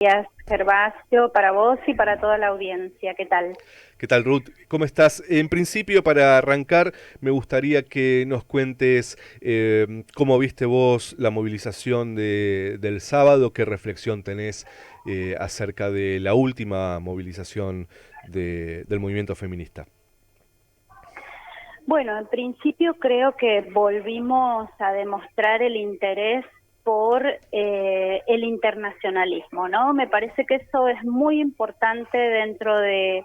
Días, Gervasio, para vos y para toda la audiencia. ¿Qué tal? ¿Qué tal, Ruth? ¿Cómo estás? En principio, para arrancar, me gustaría que nos cuentes cómo viste vos la movilización del sábado, qué reflexión tenés acerca de la última movilización del movimiento feminista. Bueno, en principio creo que volvimos a demostrar el interés por el internacionalismo, ¿no? Me parece que eso es muy importante dentro de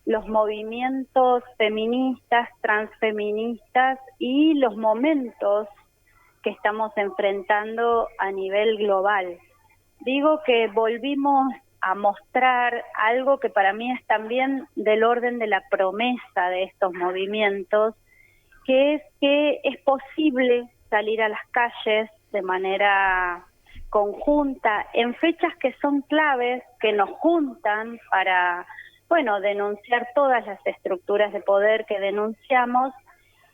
los movimientos feministas, transfeministas y los momentos que estamos enfrentando a nivel global. Digo que volvimos a mostrar algo que para mí es también del orden de la promesa de estos movimientos, que es posible salir a las calles de manera conjunta en fechas que son claves, que nos juntan para, bueno, denunciar todas las estructuras de poder que denunciamos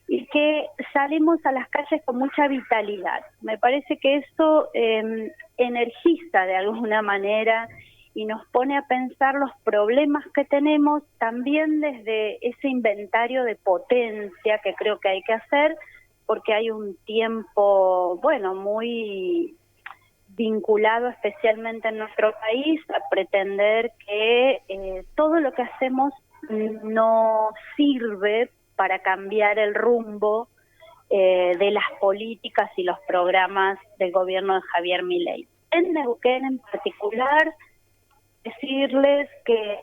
y que salimos a las calles con mucha vitalidad. Me parece que eso energiza de alguna manera y nos pone a pensar los problemas que tenemos también desde ese inventario de potencia que creo que hay que hacer, porque hay un tiempo, bueno, muy vinculado especialmente en nuestro país a pretender que todo lo que hacemos no sirve para cambiar el rumbo de las políticas y los programas del gobierno de Javier Milei. En Neuquén en particular, decirles que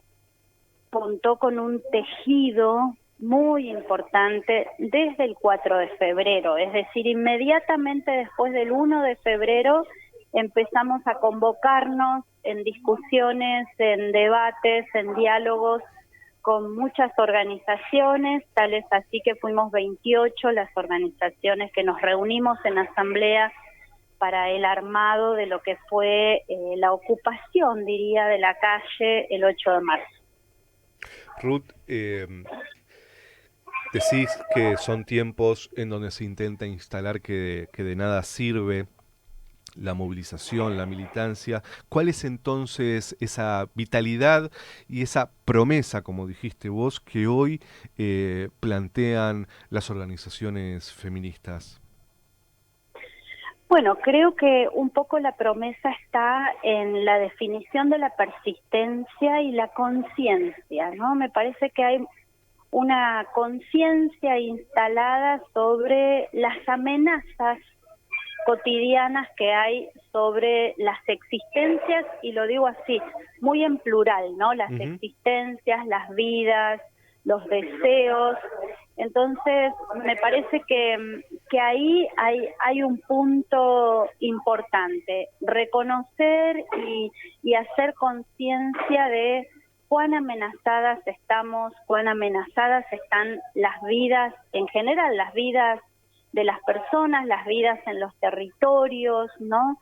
contó con un tejido muy importante desde el 4 de febrero, es decir, inmediatamente después del 1 de febrero empezamos a convocarnos en discusiones, en debates, en diálogos con muchas organizaciones, tales así que fuimos 28 las organizaciones que nos reunimos en asamblea para el armado de lo que fue la ocupación, diría, de la calle el 8 de marzo. Ruth, decís que son tiempos en donde se intenta instalar que de nada sirve la movilización, la militancia. ¿Cuál es entonces esa vitalidad y esa promesa, como dijiste vos, que hoy plantean las organizaciones feministas? Bueno, creo que un poco la promesa está en la definición de la persistencia y la conciencia, ¿no? Me parece que hay una conciencia instalada sobre las amenazas cotidianas que hay sobre las existencias, y lo digo así, muy en plural, ¿no? Las Ujú. existencias, las vidas, los deseos. Entonces, me parece que ahí hay un punto importante, reconocer y hacer conciencia de cuán amenazadas estamos, cuán amenazadas están las vidas, en general las vidas de las personas, las vidas en los territorios, ¿no?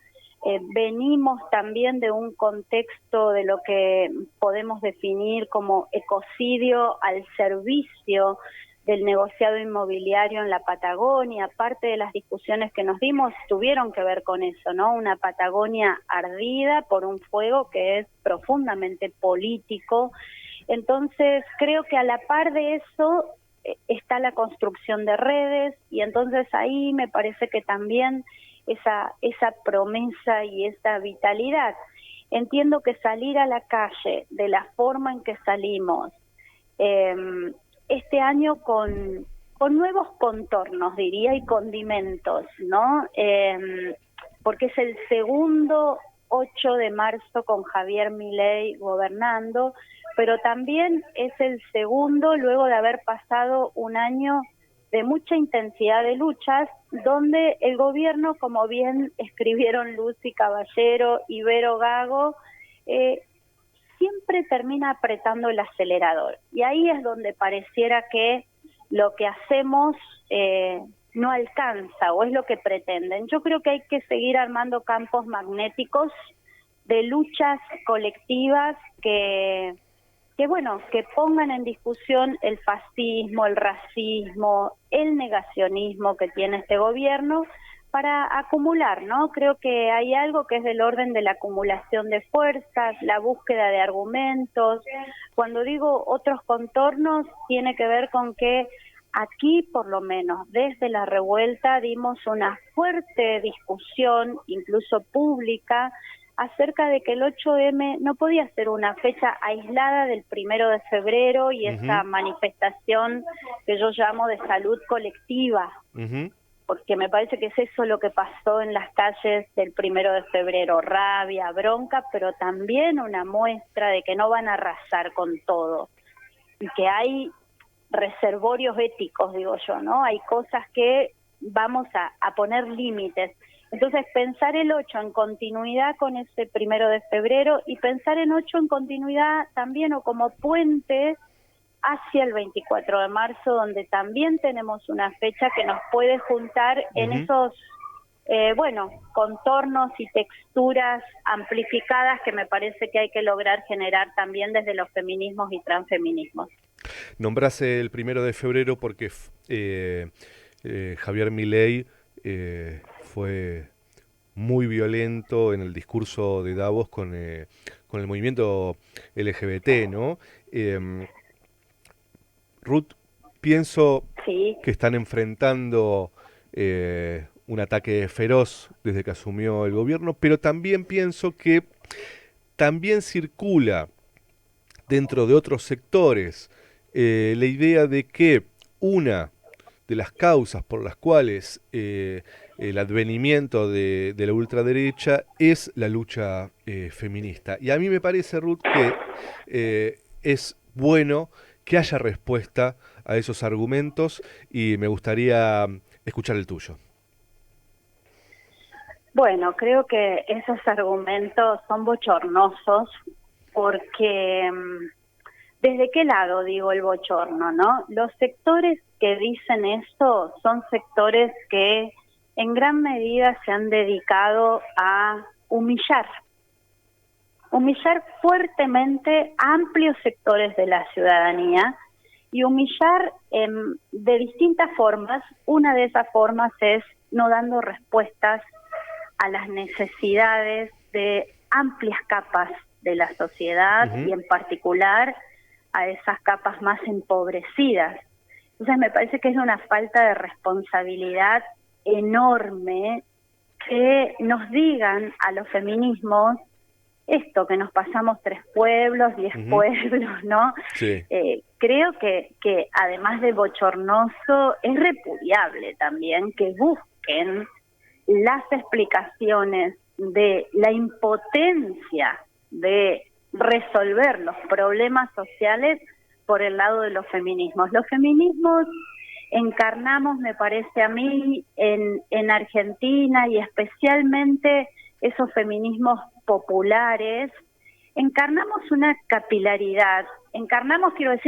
Venimos también de un contexto de lo que podemos definir como ecocidio al servicio del negociado inmobiliario en la Patagonia. Parte de las discusiones que nos dimos tuvieron que ver con eso, ¿no? Una Patagonia ardida por un fuego que es profundamente político. Entonces, creo que a la par de eso está la construcción de redes, y entonces ahí me parece que también esa promesa y esa vitalidad. Entiendo que salir a la calle de la forma en que salimos eh, este año con nuevos contornos, diría, y condimentos, ¿no? Porque es el segundo 8 de marzo con Javier Milei gobernando, pero también es el segundo luego de haber pasado un año de mucha intensidad de luchas, donde el gobierno, como bien escribieron Lucy Caballero y Vero Gago, siempre termina apretando el acelerador. Y ahí es donde pareciera que lo que hacemos no alcanza, o es lo que pretenden. Yo creo que hay que seguir armando campos magnéticos de luchas colectivas que bueno, que pongan en discusión el fascismo, el racismo, el negacionismo que tiene este gobierno, para acumular, ¿no? Creo que hay algo que es del orden de la acumulación de fuerzas, la búsqueda de argumentos. Cuando digo otros contornos, tiene que ver con que aquí, por lo menos, desde la revuelta dimos una fuerte discusión, incluso pública, acerca de que el 8M no podía ser una fecha aislada del 1 de febrero y esa manifestación que yo llamo de salud colectiva, porque me parece que es eso lo que pasó en las calles del 1 de febrero, rabia, bronca, pero también una muestra de que no van a arrasar con todo y que hay reservorios éticos, digo yo, ¿no? Hay cosas que vamos a poner límites. Entonces, pensar el 8 en continuidad con ese 1 de febrero y pensar en 8 en continuidad también o como puente hacia el 24 de marzo, donde también tenemos una fecha que nos puede juntar en esos, contornos y texturas amplificadas que me parece que hay que lograr generar también desde los feminismos y transfeminismos. Nombrás el 1 de febrero porque Javier Milei fue muy violento en el discurso de Davos con el movimiento LGBT, ¿no? Ruth, pienso Sí. que están enfrentando un ataque feroz desde que asumió el gobierno, pero también pienso que también circula dentro de otros sectores la idea de que una de las causas por las cuales el advenimiento de la ultraderecha es la lucha feminista. Y a mí me parece, Ruth, que es bueno que haya respuesta a esos argumentos y me gustaría escuchar el tuyo. Bueno, creo que esos argumentos son bochornosos porque ¿desde qué lado digo el bochorno, no? Los sectores que dicen esto son sectores que en gran medida se han dedicado a humillar fuertemente a amplios sectores de la ciudadanía y humillar de distintas formas. Una de esas formas es no dando respuestas a las necesidades de amplias capas de la sociedad y en particular a esas capas más empobrecidas. Entonces me parece que es una falta de responsabilidad enorme que nos digan a los feminismos esto, que nos pasamos 3 pueblos, 10 pueblos, ¿no? Sí. Creo que además de bochornoso, es repudiable también que busquen las explicaciones de la impotencia de resolver los problemas sociales por el lado de los feminismos. Los feminismos encarnamos, me parece a mí, en Argentina y especialmente esos feminismos populares, encarnamos una capilaridad,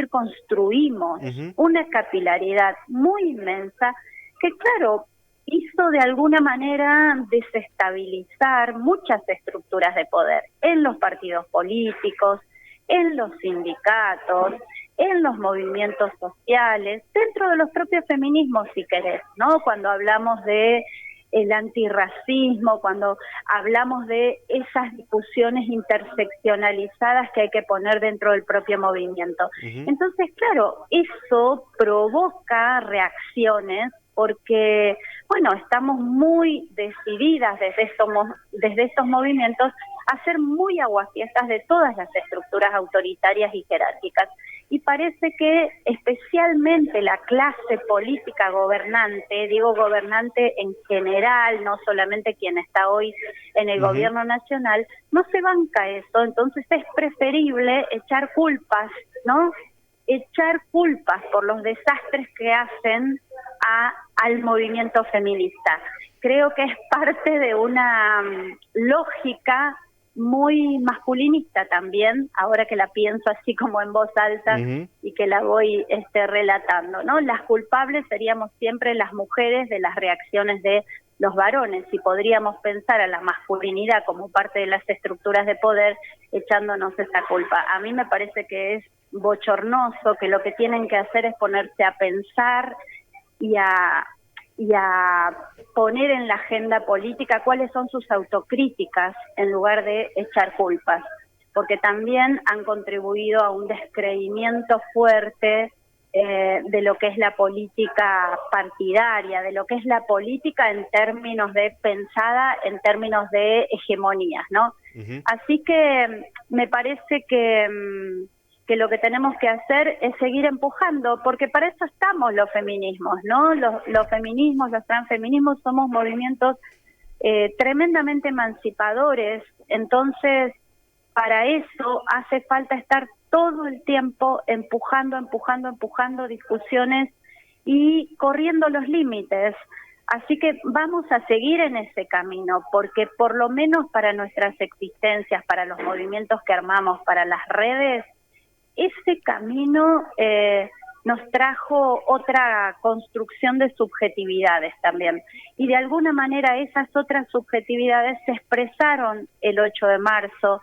construimos una capilaridad muy inmensa que, claro, hizo de alguna manera desestabilizar muchas estructuras de poder en los partidos políticos, en los sindicatos, en los movimientos sociales, dentro de los propios feminismos, si querés, ¿no? Cuando hablamos de el antirracismo, cuando hablamos de esas discusiones interseccionalizadas que hay que poner dentro del propio movimiento. Entonces, claro, eso provoca reacciones porque, bueno, estamos muy decididas desde estos movimientos a ser muy aguafiestas de todas las estructuras autoritarias y jerárquicas. Y parece que especialmente la clase política gobernante, digo gobernante en general, no solamente quien está hoy en el gobierno nacional, no se banca eso. Entonces es preferible echar culpas, ¿no? Echar culpas por los desastres que hacen al movimiento feminista. Creo que es parte de una lógica muy masculinista también, ahora que la pienso así como en voz alta y que la voy relatando, ¿no? Las culpables seríamos siempre las mujeres de las reacciones de los varones, y podríamos pensar a la masculinidad como parte de las estructuras de poder echándonos esa culpa. A mí me parece que es bochornoso, que lo que tienen que hacer es ponerse a pensar y a y a poner en la agenda política cuáles son sus autocríticas en lugar de echar culpas, porque también han contribuido a un descreimiento fuerte de lo que es la política partidaria, de lo que es la política en términos de pensada, en términos de hegemonías, ¿no? Ujú. Así que me parece que lo que tenemos que hacer es seguir empujando, porque para eso estamos los feminismos, ¿no? Los feminismos, los transfeminismos somos movimientos tremendamente emancipadores, entonces para eso hace falta estar todo el tiempo empujando discusiones y corriendo los límites. Así que vamos a seguir en ese camino, porque por lo menos para nuestras existencias, para los movimientos que armamos, para las redes, ese camino nos trajo otra construcción de subjetividades también. Y de alguna manera esas otras subjetividades se expresaron el 8 de marzo,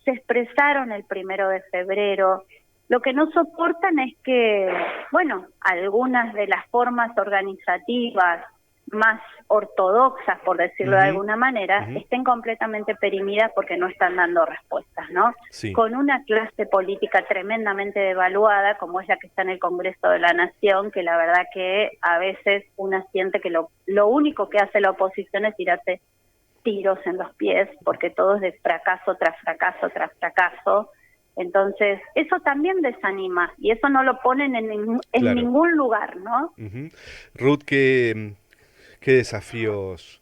se expresaron el 1 de febrero. Lo que no soportan es que, bueno, algunas de las formas organizativas más ortodoxas, por decirlo de Ujú, alguna manera, ujú. estén completamente perimidas porque no están dando respuestas, ¿no? Sí. Con una clase política tremendamente devaluada, como es la que está en el Congreso de la Nación, que la verdad que a veces una siente que lo único que hace la oposición es tirarse tiros en los pies, porque todo es de fracaso tras fracaso tras fracaso. Entonces, eso también desanima, y eso no lo ponen en Claro. ningún lugar, ¿no? Ujú. Ruth, ¿qué desafíos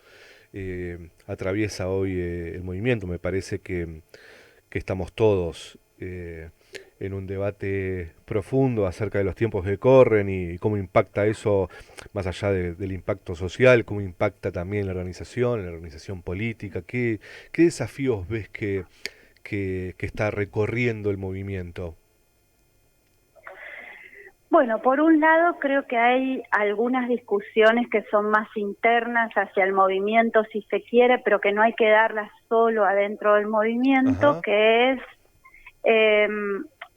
atraviesa hoy el movimiento? Me parece que estamos todos en un debate profundo acerca de los tiempos que corren y cómo impacta eso, más allá del impacto social, cómo impacta también en la organización política. ¿Qué desafíos ves que está recorriendo el movimiento? Bueno, por un lado creo que hay algunas discusiones que son más internas hacia el movimiento, si se quiere, pero que no hay que darlas solo adentro del movimiento, Ajá. que es eh,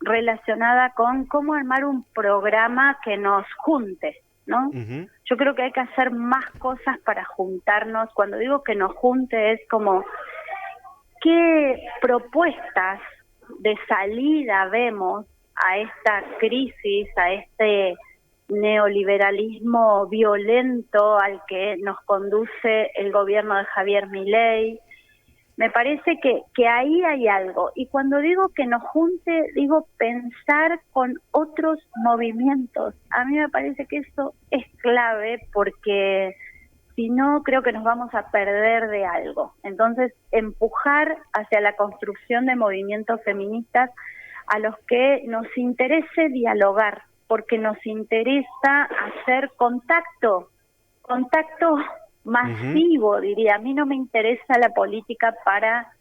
relacionada con cómo armar un programa que nos junte, ¿no? Ujú, Yo creo que hay que hacer más cosas para juntarnos. Cuando digo que nos junte es como qué propuestas de salida vemos a esta crisis, a este neoliberalismo violento al que nos conduce el gobierno de Javier Milei. Me parece que ahí hay algo. Y cuando digo que nos junte, digo pensar con otros movimientos. A mí me parece que eso es clave porque si no, creo que nos vamos a perder de algo. Entonces, empujar hacia la construcción de movimientos feministas a los que nos interese dialogar, porque nos interesa hacer contacto ujú. masivo, diría. A mí no me interesa la política para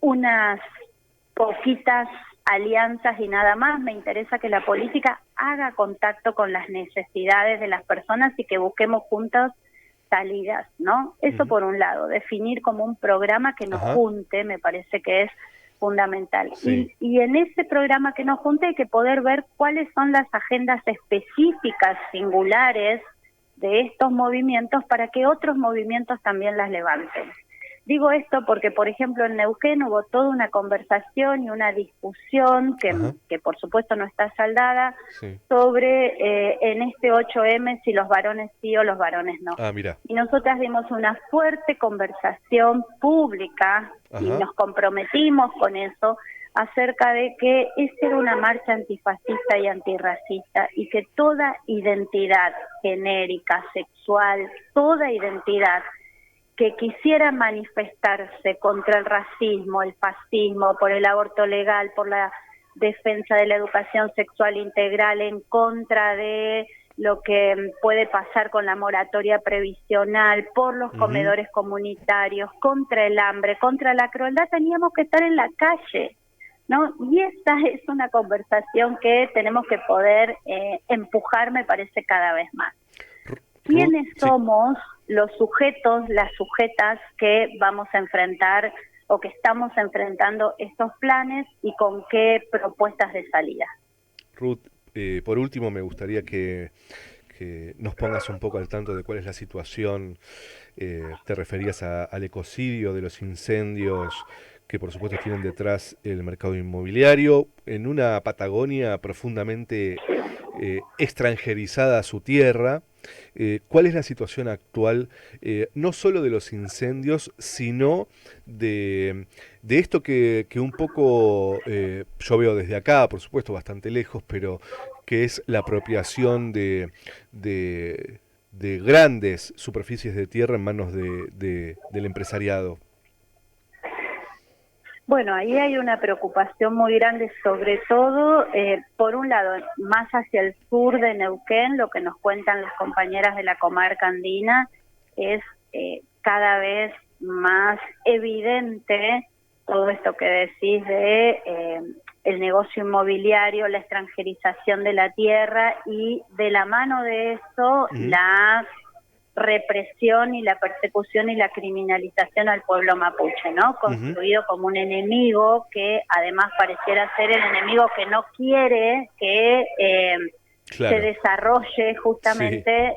unas poquitas alianzas y nada más. Me interesa que la política haga contacto con las necesidades de las personas y que busquemos juntos salidas, ¿no? Eso Ujú. por un lado, definir como un programa que nos Ajá. junte, me parece que es fundamental. Sí. Y en ese programa que nos junte hay que poder ver cuáles son las agendas específicas, singulares, de estos movimientos para que otros movimientos también las levanten. Digo esto porque, por ejemplo, en Neuquén hubo toda una conversación y una discusión Ajá. que por supuesto no está saldada Sí. sobre en este 8M si los varones sí o los varones no. Ah, mira. Y nosotras dimos una fuerte conversación pública y Ajá. nos comprometimos con eso acerca de que esta era una marcha antifascista y antirracista y que toda identidad genérica, sexual, toda identidad que quisiera manifestarse contra el racismo, el fascismo, por el aborto legal, por la defensa de la educación sexual integral, en contra de lo que puede pasar con la moratoria previsional, por los Ujú. comedores comunitarios, contra el hambre, contra la crueldad, teníamos que estar en la calle, ¿no? Y esta es una conversación que tenemos que poder empujar, me parece, cada vez más. Ruth, ¿Quiénes sí. somos los sujetos, las sujetas que vamos a enfrentar o que estamos enfrentando estos planes y con qué propuestas de salida? Ruth, por último me gustaría que nos pongas un poco al tanto de cuál es la situación. Te referías al ecocidio, de los incendios que por supuesto tienen detrás el mercado inmobiliario, en una Patagonia profundamente extranjerizada a su tierra. ¿Cuál es la situación actual, no solo de los incendios, sino de esto que un poco yo veo desde acá, por supuesto bastante lejos, pero que es la apropiación de grandes superficies de tierra en manos del empresariado? Bueno, ahí hay una preocupación muy grande, sobre todo, por un lado, más hacia el sur de Neuquén, lo que nos cuentan las compañeras de la comarca andina es cada vez más evidente todo esto que decís de el negocio inmobiliario, la extranjerización de la tierra y de la mano de eso Ujú. la represión y la persecución y la criminalización al pueblo mapuche, ¿no? Ujú. Construido como un enemigo que además pareciera ser el enemigo que no quiere que se Claro, desarrolle sí. justamente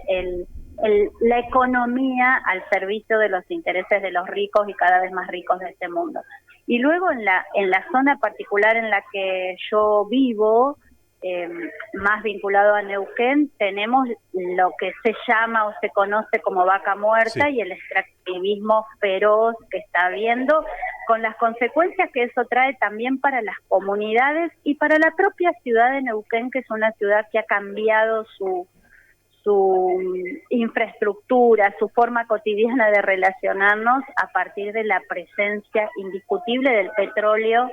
la economía al servicio de los intereses de los ricos y cada vez más ricos de este mundo. Y luego en la zona particular en la que yo vivo, eh, más vinculado a Neuquén, tenemos lo que se llama o se conoce como vaca muerta Sí. y el extractivismo feroz que está habiendo, con las consecuencias que eso trae también para las comunidades y para la propia ciudad de Neuquén, que es una ciudad que ha cambiado su infraestructura, su forma cotidiana de relacionarnos a partir de la presencia indiscutible del petróleo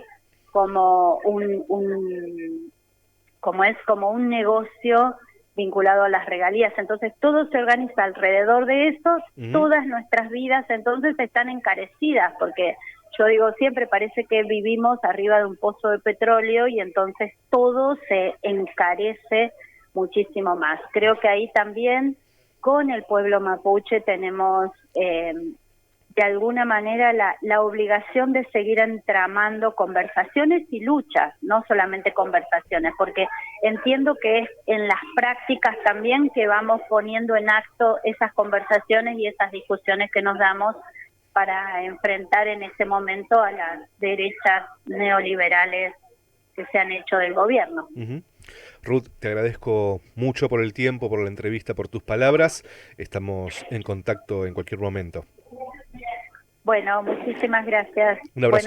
como como un negocio vinculado a las regalías. Entonces todo se organiza alrededor de eso, Ujú. todas nuestras vidas entonces están encarecidas, porque yo digo siempre, parece que vivimos arriba de un pozo de petróleo y entonces todo se encarece muchísimo más. Creo que ahí también con el pueblo mapuche tenemos de alguna manera la obligación de seguir entramando conversaciones y luchas, no solamente conversaciones, porque entiendo que es en las prácticas también que vamos poniendo en acto esas conversaciones y esas discusiones que nos damos para enfrentar en ese momento a las derechas neoliberales que se han hecho del gobierno. Ujú. Ruth, te agradezco mucho por el tiempo, por la entrevista, por tus palabras. Estamos en contacto en cualquier momento. Bueno, muchísimas gracias. Un abrazo. Buenas